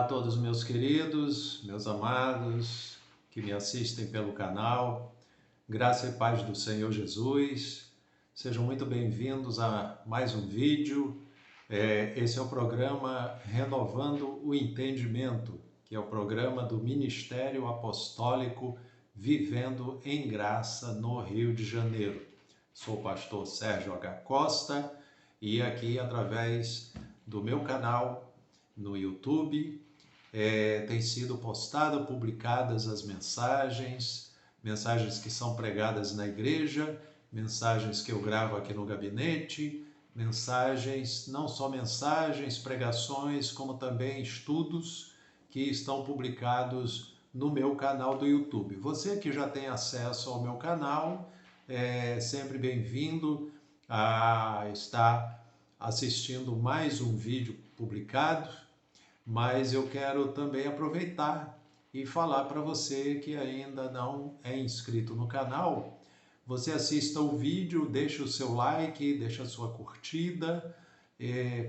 Olá a todos meus queridos, meus amados, que me assistem pelo canal. Graça e paz do Senhor Jesus. Sejam muito bem-vindos a mais um vídeo. Esse é o programa Renovando o Entendimento, que é o programa do Ministério Apostólico Vivendo em Graça no Rio de Janeiro. Sou o pastor Sérgio H. Costa e aqui através do meu canal no YouTube, tem sido publicadas as mensagens que são pregadas na igreja, mensagens que eu gravo aqui no gabinete, não só mensagens, pregações, como também estudos que estão publicados no meu canal do YouTube. Você que já tem acesso ao meu canal, é sempre bem-vindo a estar assistindo mais um vídeo publicado, mas eu quero também aproveitar e falar para você que ainda não é inscrito no canal, você assista o vídeo, deixa o seu like, deixa a sua curtida,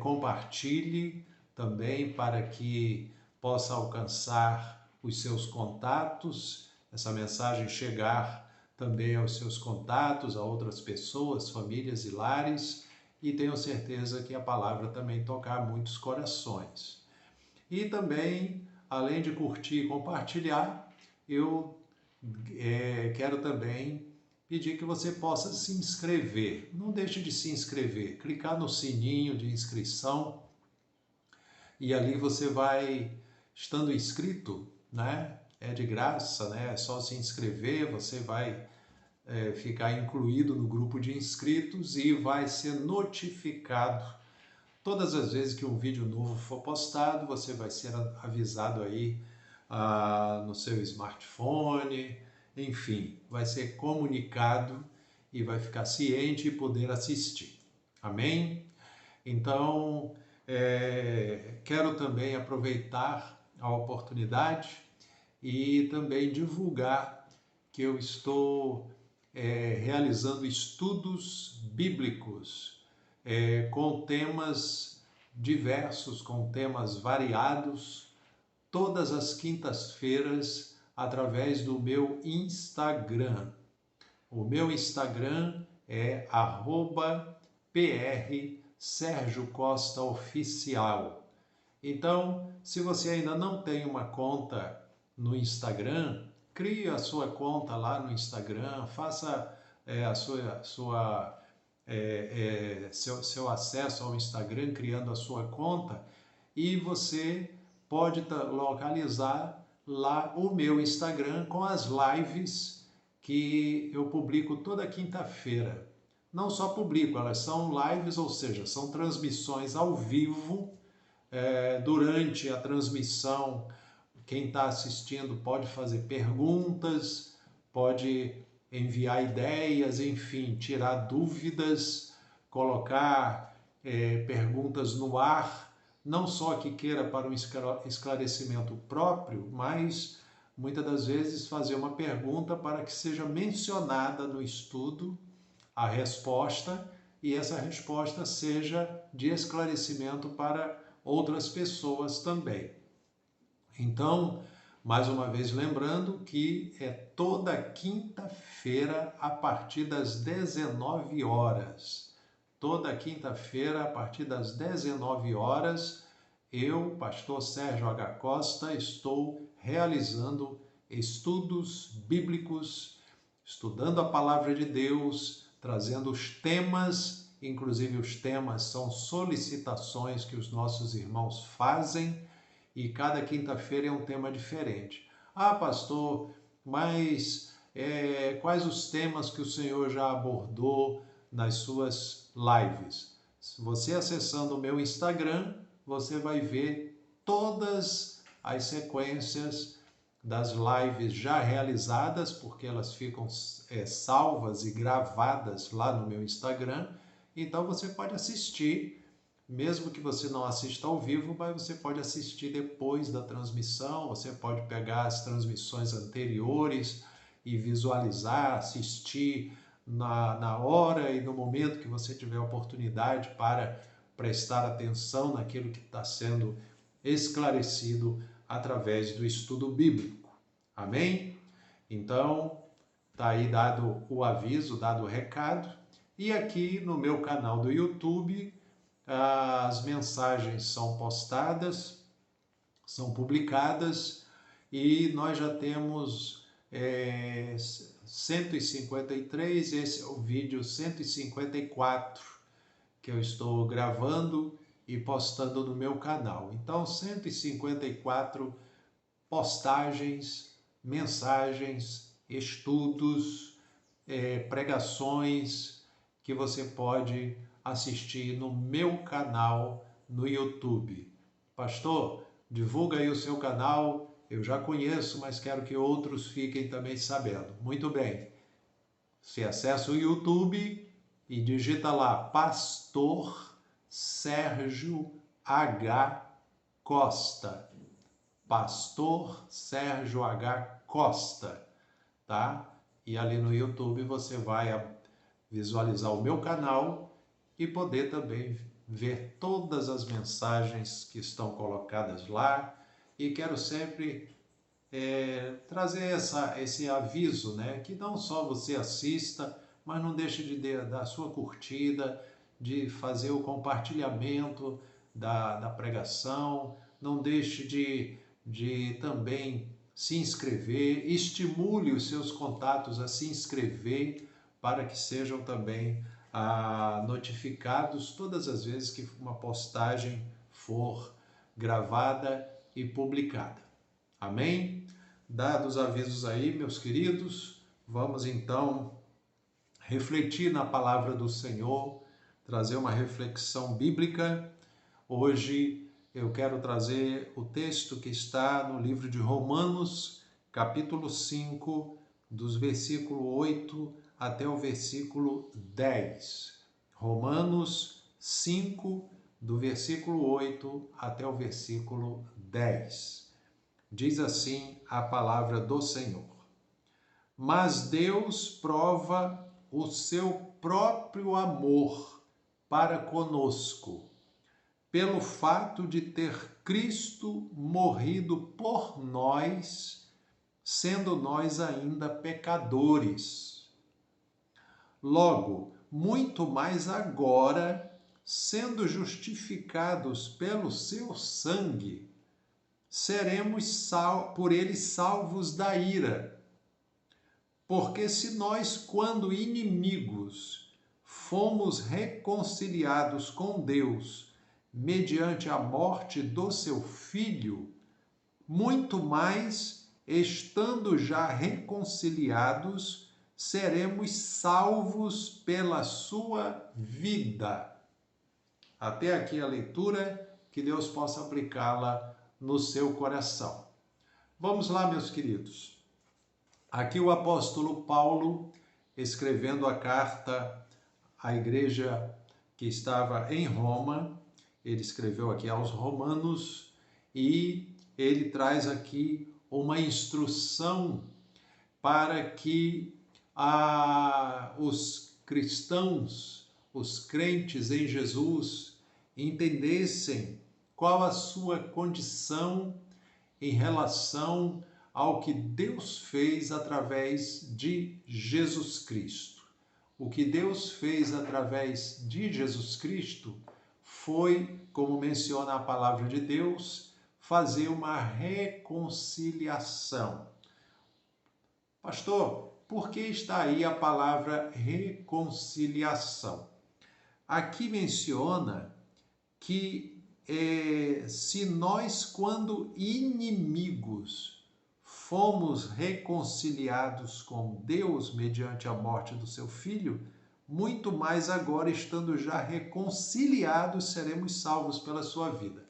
compartilhe também para que possa alcançar os seus contatos, essa mensagem chegar também aos seus contatos, a outras pessoas, famílias e lares, e tenho certeza que a palavra também tocar muitos corações. E também, além de curtir e compartilhar, eu quero também pedir que você possa se inscrever. Não deixe de se inscrever, clicar no sininho de inscrição e ali você vai, estando inscrito, né? É de graça, né? É só se inscrever, você vai ficar incluído no grupo de inscritos e vai ser notificado. Todas as vezes que um vídeo novo for postado, você vai ser avisado aí no seu smartphone, enfim, vai ser comunicado e vai ficar ciente e poder assistir. Amém? Então, quero também aproveitar a oportunidade e também divulgar que eu estou realizando estudos bíblicos com temas diversos, com temas variados, todas as quintas-feiras, através do meu Instagram. O meu Instagram é @PR Sérgio Costa Oficial. Então, se você ainda não tem uma conta no Instagram, crie a sua conta lá no Instagram, faça seu acesso ao Instagram criando a sua conta e você pode localizar lá o meu Instagram com as lives que eu publico toda quinta-feira. Não só publico, elas são lives, ou seja, são transmissões ao vivo. Durante a transmissão, quem está assistindo pode fazer perguntas, pode enviar ideias, enfim, tirar dúvidas, colocar perguntas no ar, não só que queira para um esclarecimento próprio, mas muitas das vezes fazer uma pergunta para que seja mencionada no estudo a resposta e essa resposta seja de esclarecimento para outras pessoas também. Então, mais uma vez lembrando que é toda quinta-feira a partir das 19 horas. Toda quinta-feira a partir das 19 horas, eu, pastor Sérgio H. Costa, estou realizando estudos bíblicos, estudando a palavra de Deus, trazendo os temas, inclusive os temas são solicitações que os nossos irmãos fazem, e cada quinta-feira é um tema diferente. Ah, pastor, mas quais os temas que o Senhor já abordou nas suas lives? Se você acessando o meu Instagram, você vai ver todas as sequências das lives já realizadas, porque elas ficam salvas e gravadas lá no meu Instagram. Então você pode assistir, mesmo que você não assista ao vivo, mas você pode assistir depois da transmissão, você pode pegar as transmissões anteriores e visualizar, assistir na hora e no momento que você tiver oportunidade para prestar atenção naquilo que está sendo esclarecido através do estudo bíblico. Amém? Então, está aí dado o aviso, dado o recado. E aqui no meu canal do YouTube, as mensagens são postadas, são publicadas, e nós já temos 153, esse é o vídeo 154 que eu estou gravando e postando no meu canal. Então, 154 postagens, mensagens, estudos, pregações que você pode assistir no meu canal no YouTube. Pastor, divulga aí o seu canal, eu já conheço, mas quero que outros fiquem também sabendo. Muito bem, você acessa o YouTube e digita lá Pastor Sérgio H. Costa. Pastor Sérgio H. Costa, tá? E ali no YouTube você vai visualizar o meu canal e poder também ver todas as mensagens que estão colocadas lá. E quero sempre trazer esse aviso, né? Que não só você assista, mas não deixe de dar a sua curtida, de fazer o compartilhamento da pregação, não deixe de também se inscrever, estimule os seus contatos a se inscrever para que sejam também notificados todas as vezes que uma postagem for gravada e publicada. Amém? Dados os avisos aí, meus queridos, vamos então refletir na palavra do Senhor, trazer uma reflexão bíblica. Hoje eu quero trazer o texto que está no livro de Romanos, capítulo 5, dos versículos 8 até o versículo 10. Romanos 5, do versículo 8 até o versículo 10. Diz assim a palavra do Senhor: Mas Deus prova o seu próprio amor para conosco, pelo fato de ter Cristo morrido por nós, sendo nós ainda pecadores. Logo, muito mais agora, sendo justificados pelo seu sangue, seremos por ele salvos da ira. Porque se nós, quando inimigos, fomos reconciliados com Deus mediante a morte do seu Filho, muito mais, estando já reconciliados, seremos salvos pela sua vida. Até aqui a leitura, que Deus possa aplicá-la no seu coração. Vamos lá, meus queridos. Aqui o apóstolo Paulo, escrevendo a carta à igreja que estava em Roma, ele escreveu aqui aos Romanos e ele traz aqui uma instrução para que os cristãos, os crentes em Jesus, entendessem qual a sua condição em relação ao que Deus fez através de Jesus Cristo. O que Deus fez através de Jesus Cristo foi, como menciona a palavra de Deus, fazer uma reconciliação. Pastor, por que está aí a palavra reconciliação? Aqui menciona que se nós, quando inimigos, fomos reconciliados com Deus mediante a morte do seu Filho, muito mais agora, estando já reconciliados, seremos salvos pela sua vida.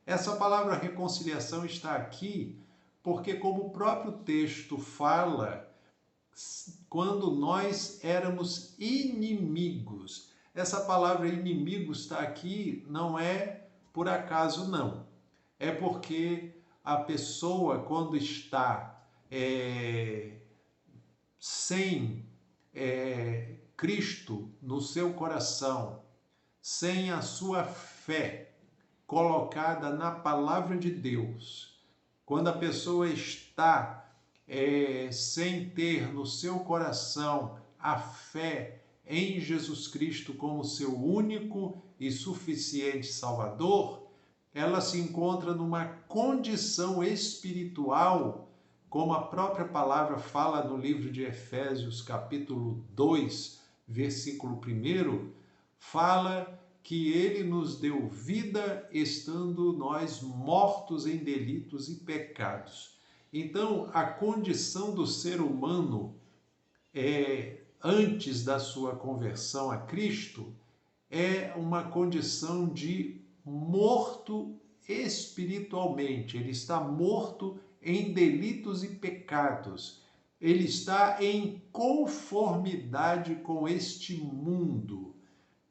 Essa palavra reconciliação está aqui porque, como o próprio texto fala, quando nós éramos inimigos. Essa palavra inimigo está aqui não é por acaso, não. É porque a pessoa, quando está sem Cristo no seu coração, sem a sua fé, colocada na palavra de Deus, quando a pessoa está sem ter no seu coração a fé em Jesus Cristo como seu único e suficiente Salvador, ela se encontra numa condição espiritual, como a própria palavra fala no livro de Efésios, capítulo 2, versículo 1, fala que ele nos deu vida estando nós mortos em delitos e pecados. Então, a condição do ser humano antes da sua conversão a Cristo é uma condição de morto espiritualmente. Ele está morto em delitos e pecados. Ele está em conformidade com este mundo.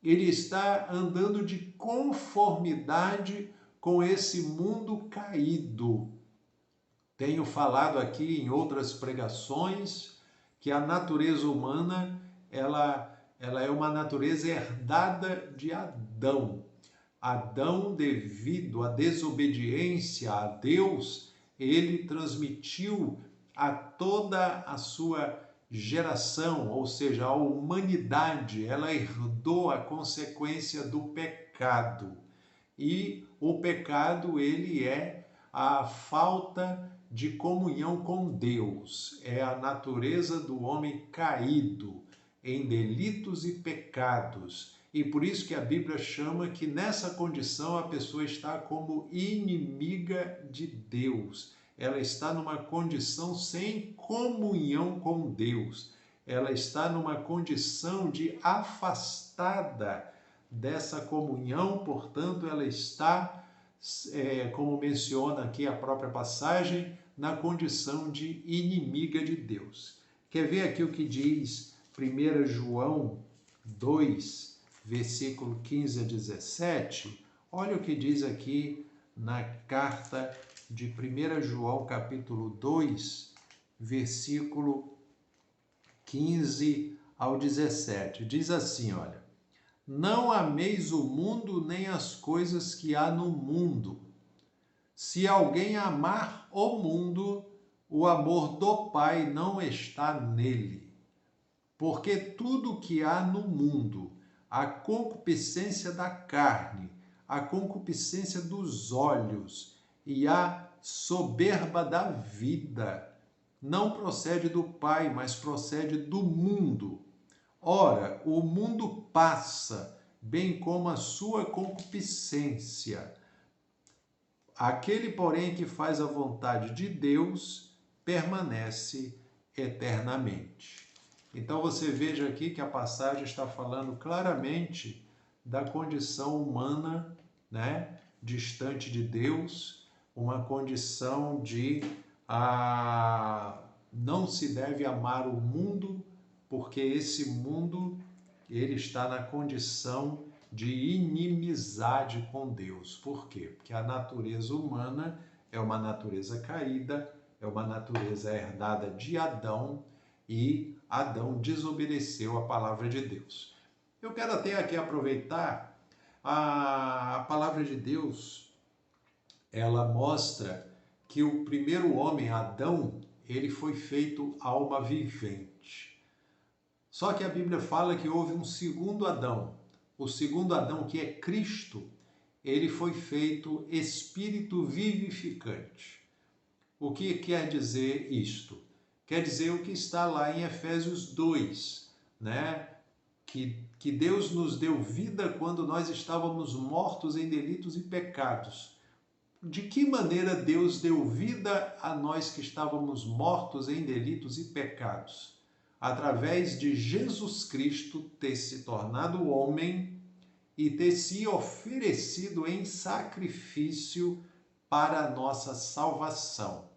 Ele está andando de conformidade com esse mundo caído. Tenho falado aqui em outras pregações que a natureza humana ela é uma natureza herdada de Adão. Adão, devido à desobediência a Deus, ele transmitiu a toda a sua geração, ou seja, a humanidade, ela herdou a consequência do pecado. E o pecado, ele é a falta de comunhão com Deus, é a natureza do homem caído em delitos e pecados. E por isso que a Bíblia chama que nessa condição a pessoa está como inimiga de Deus. Ela está numa condição sem comunhão com Deus. Ela está numa condição de afastada dessa comunhão, portanto, ela está, como menciona aqui a própria passagem, na condição de inimiga de Deus. Quer ver aqui o que diz 1 João 2, versículo 15 a 17? Olha o que diz aqui na carta de 1 João, capítulo 2, versículo 15 ao 17. Diz assim, olha: não ameis o mundo nem as coisas que há no mundo. Se alguém amar o mundo, o amor do Pai não está nele. Porque tudo que há no mundo, a concupiscência da carne, a concupiscência dos olhos e a soberba da vida, não procede do Pai, mas procede do mundo. Ora, o mundo passa, bem como a sua concupiscência. Aquele, porém, que faz a vontade de Deus, permanece eternamente. Então você veja aqui que a passagem está falando claramente da condição humana, né, distante de Deus, uma condição de não se deve amar o mundo, porque esse mundo ele está na condição de inimizade com Deus. Por quê? Porque a natureza humana é uma natureza caída, é uma natureza herdada de Adão, e Adão desobedeceu a palavra de Deus. Eu quero até aqui aproveitar a palavra de Deus, ela mostra que o primeiro homem, Adão, ele foi feito alma vivente. Só que a Bíblia fala que houve um segundo Adão. O segundo Adão, que é Cristo, ele foi feito espírito vivificante. O que quer dizer isto? Quer dizer o que está lá em Efésios 2, né? Que Deus nos deu vida quando nós estávamos mortos em delitos e pecados. De que maneira Deus deu vida a nós que estávamos mortos em delitos e pecados? Através de Jesus Cristo ter se tornado homem e ter se oferecido em sacrifício para a nossa salvação.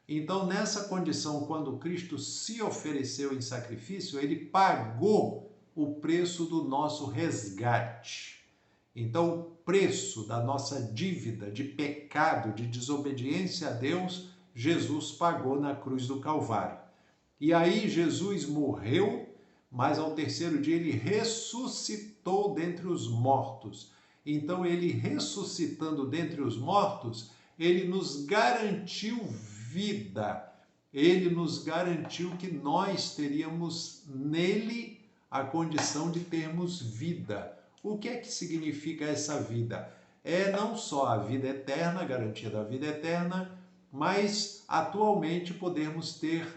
Então, nessa condição, quando Cristo se ofereceu em sacrifício, ele pagou o preço do nosso resgate. Então, o preço da nossa dívida de pecado, de desobediência a Deus, Jesus pagou na cruz do Calvário. E aí Jesus morreu, mas ao terceiro dia ele ressuscitou dentre os mortos. Então ele ressuscitando dentre os mortos, ele nos garantiu vida. Ele nos garantiu que nós teríamos nele a condição de termos vida. O que é que significa essa vida? É não só a vida eterna, a garantia da vida eterna, mas atualmente podemos ter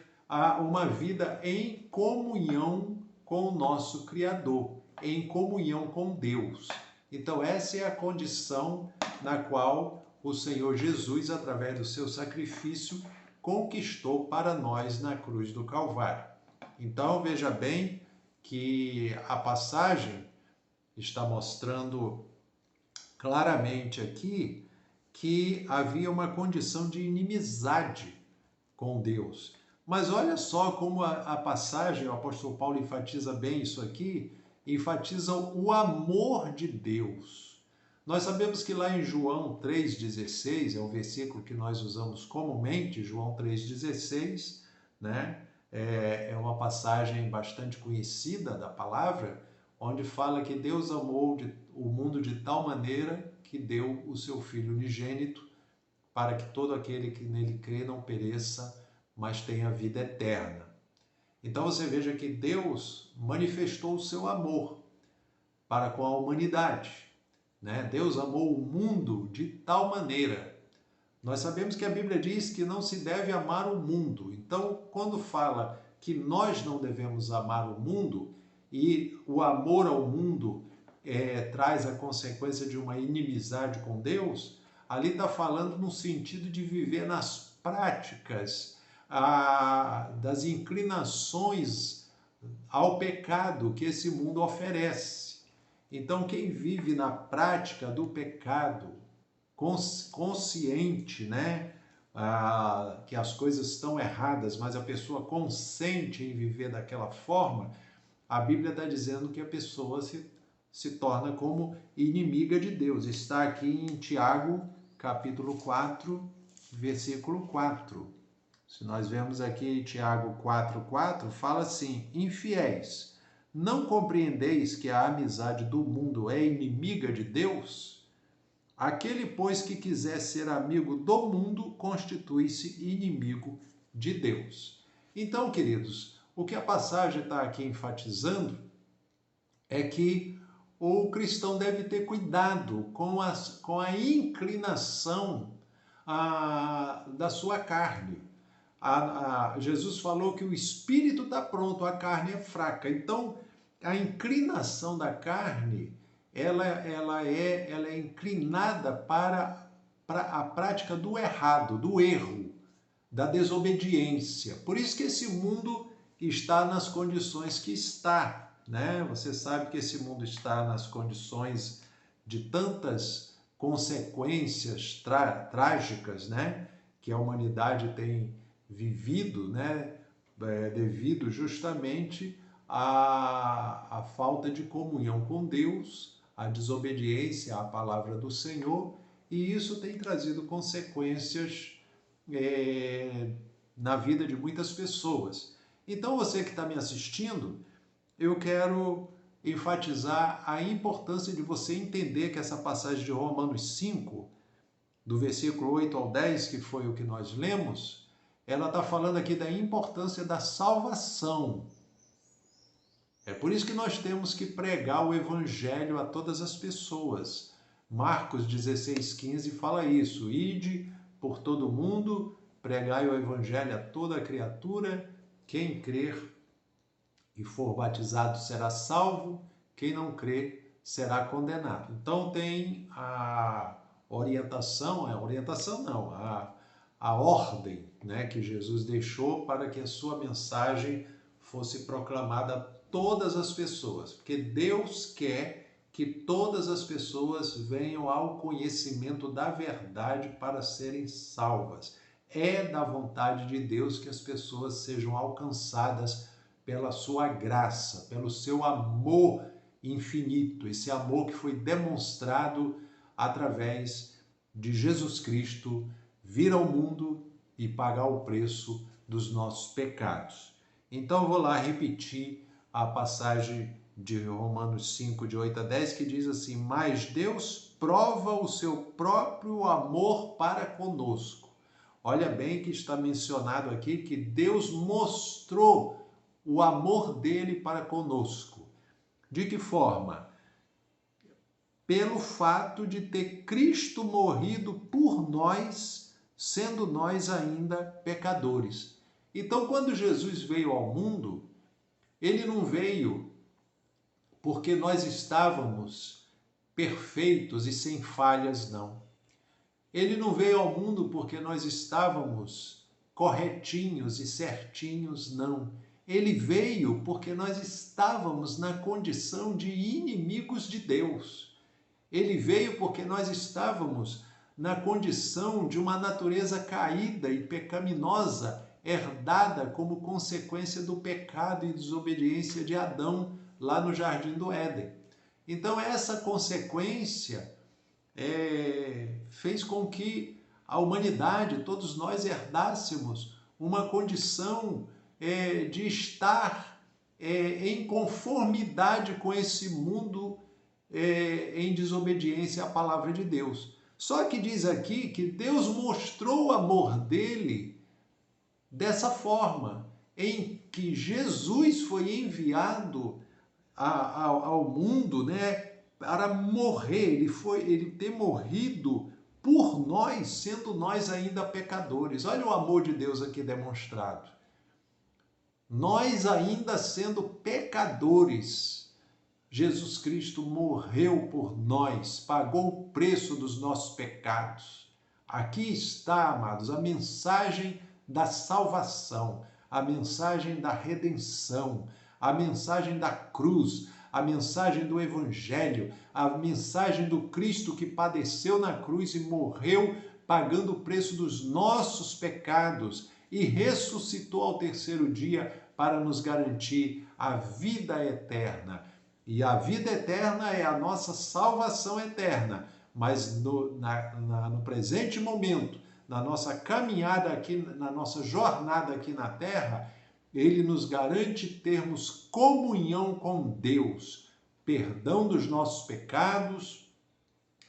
uma vida em comunhão com o nosso Criador, em comunhão com Deus. Então essa é a condição na qual o Senhor Jesus, através do seu sacrifício, conquistou para nós na cruz do Calvário. Então veja bem que a passagem está mostrando claramente aqui que havia uma condição de inimizade com Deus. Mas olha só como a passagem, o apóstolo Paulo enfatiza bem isso aqui, enfatiza o amor de Deus. Nós sabemos que lá em João 3,16, é o versículo que nós usamos comumente, João 3,16, né? É uma passagem bastante conhecida da palavra, onde fala que Deus amou o mundo de tal maneira que deu o seu Filho unigênito para que todo aquele que nele crê não pereça, mas tenha vida eterna. Então você veja que Deus manifestou o seu amor para com a humanidade, né? Deus amou o mundo de tal maneira. Nós sabemos que a Bíblia diz que não se deve amar o mundo. Então, quando fala que nós não devemos amar o mundo, e o amor ao mundo traz a consequência de uma inimizade com Deus, ali está falando no sentido de viver nas práticas das inclinações ao pecado que esse mundo oferece. Então, quem vive na prática do pecado, consciente, né, que as coisas estão erradas, mas a pessoa consente em viver daquela forma, a Bíblia está dizendo que a pessoa se torna como inimiga de Deus. Está aqui em Tiago, capítulo 4, versículo 4. Se nós vemos aqui Tiago 4,4, fala assim: infiéis, não compreendeis que a amizade do mundo é inimiga de Deus? Aquele, pois, que quiser ser amigo do mundo, constitui-se inimigo de Deus. Então, queridos, o que a passagem está aqui enfatizando é que o cristão deve ter cuidado com a inclinação da sua carne. Jesus falou que o espírito está pronto, a carne é fraca. Então, a inclinação da carne, ela é inclinada para a prática do errado, do erro, da desobediência. Por isso que esse mundo está nas condições que está, né? Você sabe que esse mundo está nas condições de tantas consequências trágicas, né, que a humanidade tem vivido, né, devido justamente à falta de comunhão com Deus, à desobediência à palavra do Senhor, e isso tem trazido consequências na vida de muitas pessoas. Então, você que está me assistindo, eu quero enfatizar a importância de você entender que essa passagem de Romanos 5, do versículo 8 ao 10, que foi o que nós lemos, ela está falando aqui da importância da salvação. É por isso que nós temos que pregar o evangelho a todas as pessoas. Marcos 16,15 fala isso: ide por todo o mundo, pregai o evangelho a toda criatura, quem crer e for batizado será salvo, quem não crer será condenado. Então tem a a ordem, né, que Jesus deixou para que a sua mensagem fosse proclamada a todas as pessoas, porque Deus quer que todas as pessoas venham ao conhecimento da verdade para serem salvas. É da vontade de Deus que as pessoas sejam alcançadas pela sua graça, pelo seu amor infinito, esse amor que foi demonstrado através de Jesus Cristo vir ao mundo e pagar o preço dos nossos pecados. Então eu vou lá repetir a passagem de Romanos 5, de 8 a 10, que diz assim: mas Deus prova o seu próprio amor para conosco. Olha bem que está mencionado aqui que Deus mostrou o amor dele para conosco. De que forma? Pelo fato de ter Cristo morrido por nós, sendo nós ainda pecadores. Então, quando Jesus veio ao mundo, ele não veio porque nós estávamos perfeitos e sem falhas, não. Ele não veio ao mundo porque nós estávamos corretinhos e certinhos, não. Ele veio porque nós estávamos na condição de inimigos de Deus. Ele veio porque nós estávamos na condição de uma natureza caída e pecaminosa, herdada como consequência do pecado e desobediência de Adão lá no Jardim do Éden. Então, essa consequência fez com que a humanidade, todos nós, herdássemos uma condição de estar em conformidade com esse mundo em desobediência à palavra de Deus. Só que diz aqui que Deus mostrou o amor dele dessa forma, em que Jesus foi enviado ao mundo, né, para morrer, ele ter morrido por nós, sendo nós ainda pecadores. Olha o amor de Deus aqui demonstrado. Nós ainda sendo pecadores, Jesus Cristo morreu por nós, pagou o preço dos nossos pecados. Aqui está, amados, a mensagem da salvação, a mensagem da redenção, a mensagem da cruz, a mensagem do Evangelho, a mensagem do Cristo que padeceu na cruz e morreu pagando o preço dos nossos pecados e ressuscitou ao terceiro dia para nos garantir a vida eterna. E a vida eterna é a nossa salvação eterna, mas no presente momento, na nossa caminhada aqui, na nossa jornada aqui na terra, ele nos garante termos comunhão com Deus, perdão dos nossos pecados,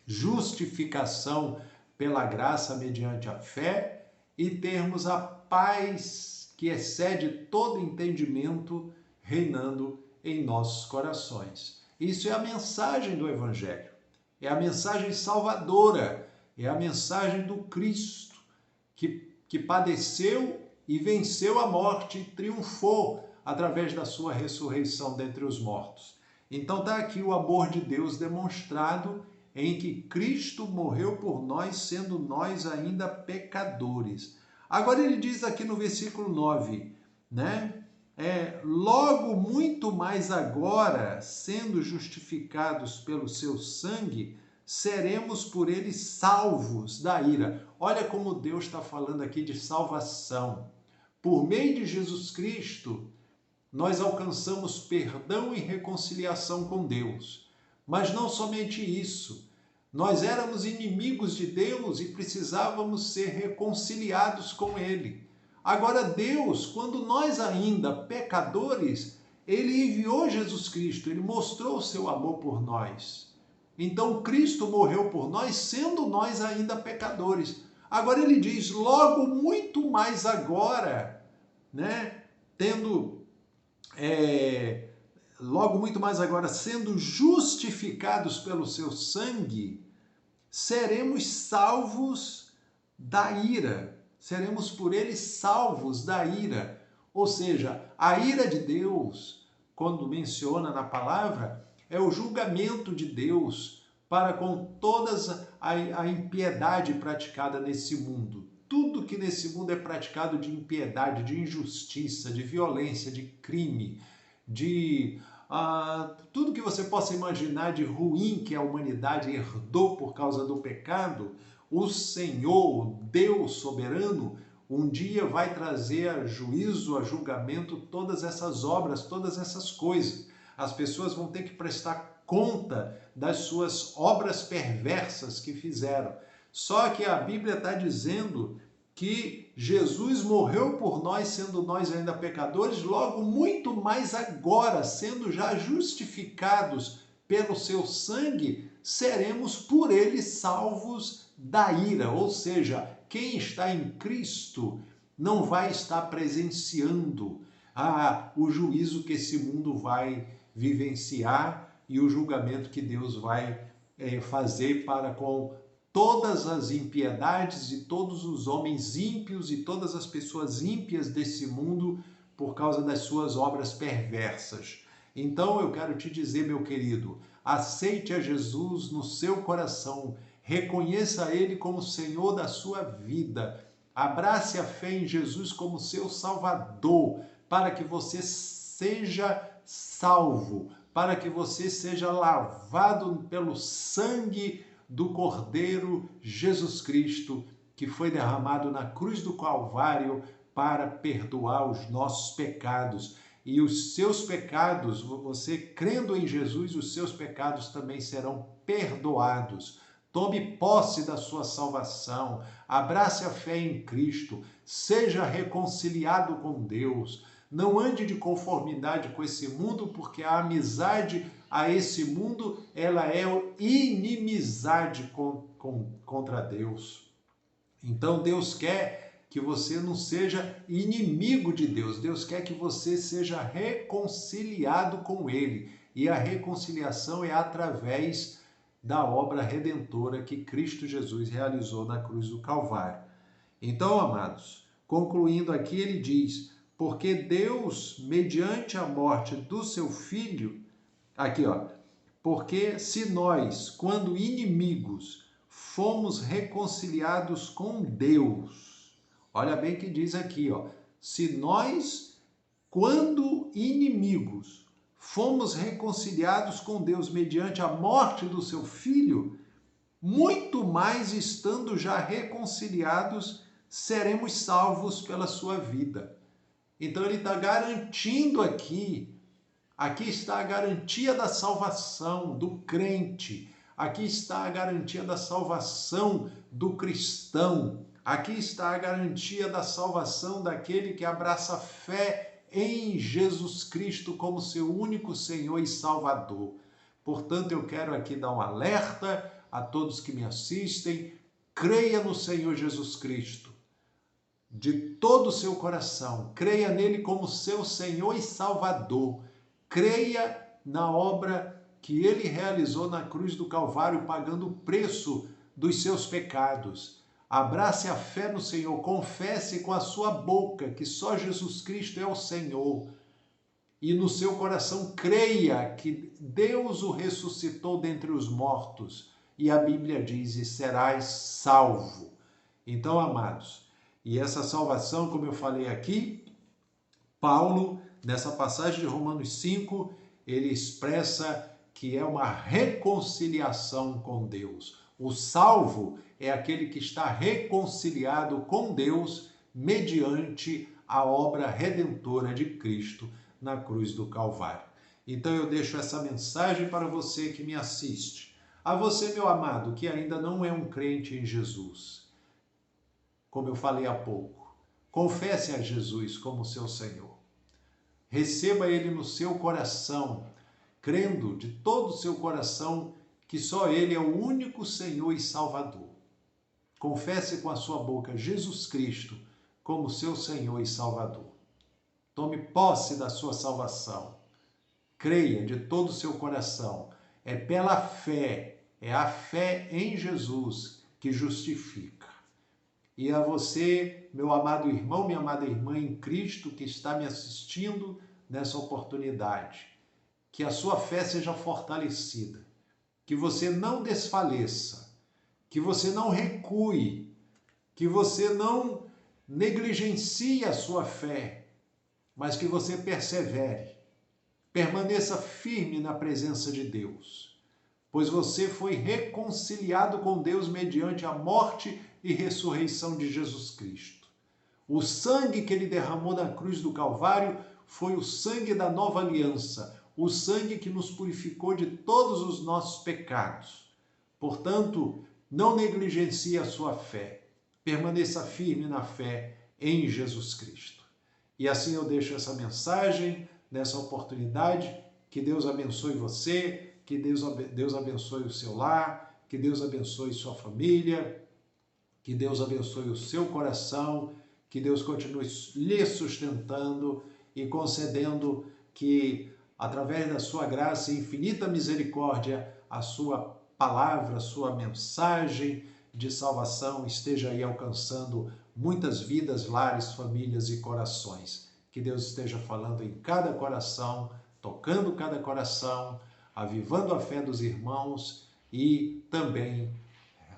justificação pela graça mediante a fé e termos a paz que excede todo entendimento reinando em nossos corações. Isso é a mensagem do Evangelho, é a mensagem salvadora, é a mensagem do Cristo que padeceu e venceu a morte e triunfou através da sua ressurreição dentre os mortos. Então está aqui o amor de Deus demonstrado em que Cristo morreu por nós, sendo nós ainda pecadores. Agora ele diz aqui no versículo 9, né? Logo muito mais agora, sendo justificados pelo seu sangue, seremos por ele salvos da ira. Olha como Deus está falando aqui de salvação. Por meio de Jesus Cristo, nós alcançamos perdão e reconciliação com Deus. Mas não somente isso. Nós éramos inimigos de Deus e precisávamos ser reconciliados com Ele. Agora Deus, quando nós ainda pecadores, Ele enviou Jesus Cristo, Ele mostrou o seu amor por nós. Então Cristo morreu por nós, sendo nós ainda pecadores. Agora ele diz, logo muito mais agora, né? Logo muito mais agora, sendo justificados pelo seu sangue, seremos salvos da ira. Seremos por ele salvos da ira. Ou seja, a ira de Deus, quando menciona na palavra, é o julgamento de Deus para com toda a impiedade praticada nesse mundo. Tudo que nesse mundo é praticado de impiedade, de injustiça, de violência, de crime, de tudo que você possa imaginar de ruim que a humanidade herdou por causa do pecado, o Senhor, Deus soberano, um dia vai trazer a juízo, a julgamento, todas essas obras, todas essas coisas. As pessoas vão ter que prestar conta das suas obras perversas que fizeram. Só que a Bíblia está dizendo que Jesus morreu por nós, sendo nós ainda pecadores, logo muito mais agora, sendo já justificados pelo seu sangue, seremos por ele salvos da ira. Ou seja, quem está em Cristo não vai estar presenciando o juízo que esse mundo vai vivenciar e o julgamento que Deus vai fazer para com todas as impiedades e todos os homens ímpios e todas as pessoas ímpias desse mundo por causa das suas obras perversas. Então eu quero te dizer, meu querido, aceite a Jesus no seu coração, reconheça Ele como Senhor da sua vida, abrace a fé em Jesus como seu Salvador, para que você seja salvo, para que você seja lavado pelo sangue do Cordeiro Jesus Cristo, que foi derramado na cruz do Calvário para perdoar os nossos pecados. E os seus pecados, você crendo em Jesus, os seus pecados também serão perdoados. Tome posse da sua salvação, abrace a fé em Cristo, seja reconciliado com Deus. Não ande de conformidade com esse mundo, porque a amizade a esse mundo, ela é inimizade contra Deus. Então Deus quer que você não seja inimigo de Deus. Deus quer que você seja reconciliado com Ele. E a reconciliação é através da obra redentora que Cristo Jesus realizou na cruz do Calvário. Então, amados, concluindo aqui, ele diz: porque Deus, mediante a morte do seu Filho, aqui porque se nós, quando inimigos, fomos reconciliados com Deus, olha bem o que diz aqui, se nós, quando inimigos, fomos reconciliados com Deus mediante a morte do seu Filho, muito mais estando já reconciliados, seremos salvos pela sua vida. Então ele está garantindo aqui está a garantia da salvação do crente, aqui está a garantia da salvação do cristão, aqui está a garantia da salvação daquele que abraça a fé em Jesus Cristo como seu único Senhor e Salvador. Portanto, eu quero aqui dar um alerta a todos que me assistem: creia no Senhor Jesus Cristo de todo o seu coração, creia nele como seu Senhor e Salvador, creia na obra que ele realizou na cruz do Calvário, pagando o preço dos seus pecados. Abrace a fé no Senhor, confesse com a sua boca que só Jesus Cristo é o Senhor, e no seu coração creia que Deus o ressuscitou dentre os mortos, e a Bíblia diz: e serás salvo. Então, amados, e essa salvação, como eu falei aqui, Paulo, nessa passagem de Romanos 5, ele expressa que é uma reconciliação com Deus. O salvo é aquele que está reconciliado com Deus mediante a obra redentora de Cristo na cruz do Calvário. Então eu deixo essa mensagem para você que me assiste. A você, meu amado, que ainda não é um crente em Jesus, como eu falei há pouco, confesse a Jesus como seu Senhor. Receba Ele no seu coração, crendo de todo o seu coração que só Ele é o único Senhor e Salvador. Confesse com a sua boca Jesus Cristo como seu Senhor e Salvador. Tome posse da sua salvação. Creia de todo o seu coração. É pela fé, é a fé em Jesus que justifica. E a você, meu amado irmão, minha amada irmã em Cristo, que está me assistindo nessa oportunidade, que a sua fé seja fortalecida, que você não desfaleça, que você não recue, que você não negligencie a sua fé, mas que você persevere, permaneça firme na presença de Deus, pois você foi reconciliado com Deus mediante a morte e ressurreição de Jesus Cristo. O sangue que ele derramou na cruz do Calvário foi o sangue da nova aliança, o sangue que nos purificou de todos os nossos pecados. Portanto, não negligencie a sua fé, permaneça firme na fé em Jesus Cristo. E assim eu deixo essa mensagem, nessa oportunidade. Que Deus abençoe você, que Deus abençoe o seu lar, que Deus abençoe sua família, que Deus abençoe o seu coração, que Deus continue lhe sustentando e concedendo que, através da sua graça e infinita misericórdia, a sua palavra, a sua mensagem de salvação esteja aí alcançando muitas vidas, lares, famílias e corações. Que Deus esteja falando em cada coração, tocando cada coração, avivando a fé dos irmãos e também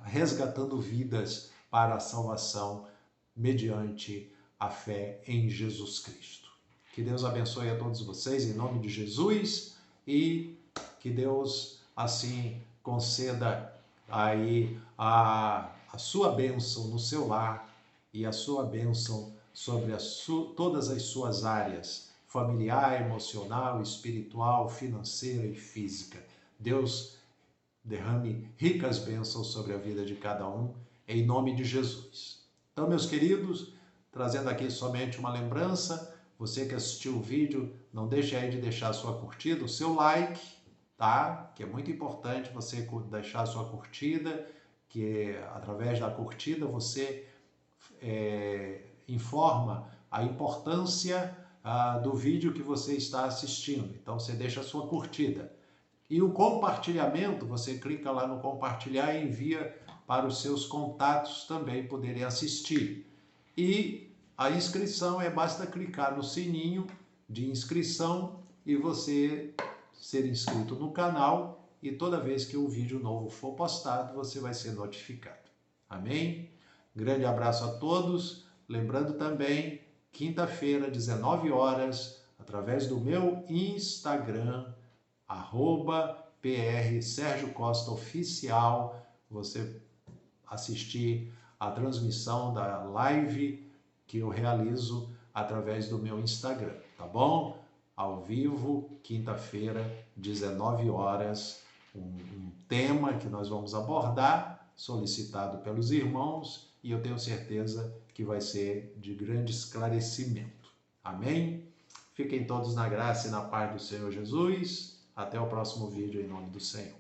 resgatando vidas para a salvação mediante a fé em Jesus Cristo. Que Deus abençoe a todos vocês em nome de Jesus e que Deus assim conceda aí a sua bênção no seu lar e a sua bênção sobre todas as suas áreas, familiar, emocional, espiritual, financeira e física. Deus derrame ricas bênçãos sobre a vida de cada um, em nome de Jesus. Então, meus queridos, trazendo aqui somente uma lembrança, você que assistiu o vídeo, não deixe aí de deixar a sua curtida, o seu like, tá? Que é muito importante você deixar a sua curtida, que através da curtida você informa a importância do vídeo que você está assistindo. Então, você deixa a sua curtida. E o compartilhamento, você clica lá no compartilhar e envia para os seus contatos também poderem assistir. E a inscrição basta clicar no sininho de inscrição e você ser inscrito no canal e toda vez que um vídeo novo for postado, você vai ser notificado. Amém? Grande abraço a todos. Lembrando também, quinta-feira, 19 horas, através do meu Instagram, @PR Sérgio Costa Oficial, você assistir a transmissão da live que eu realizo através do meu Instagram, tá bom? Ao vivo, quinta-feira, 19 horas, um tema que nós vamos abordar, solicitado pelos irmãos, e eu tenho certeza que vai ser de grande esclarecimento. Amém? Fiquem todos na graça e na paz do Senhor Jesus. Até o próximo vídeo, em nome do Senhor.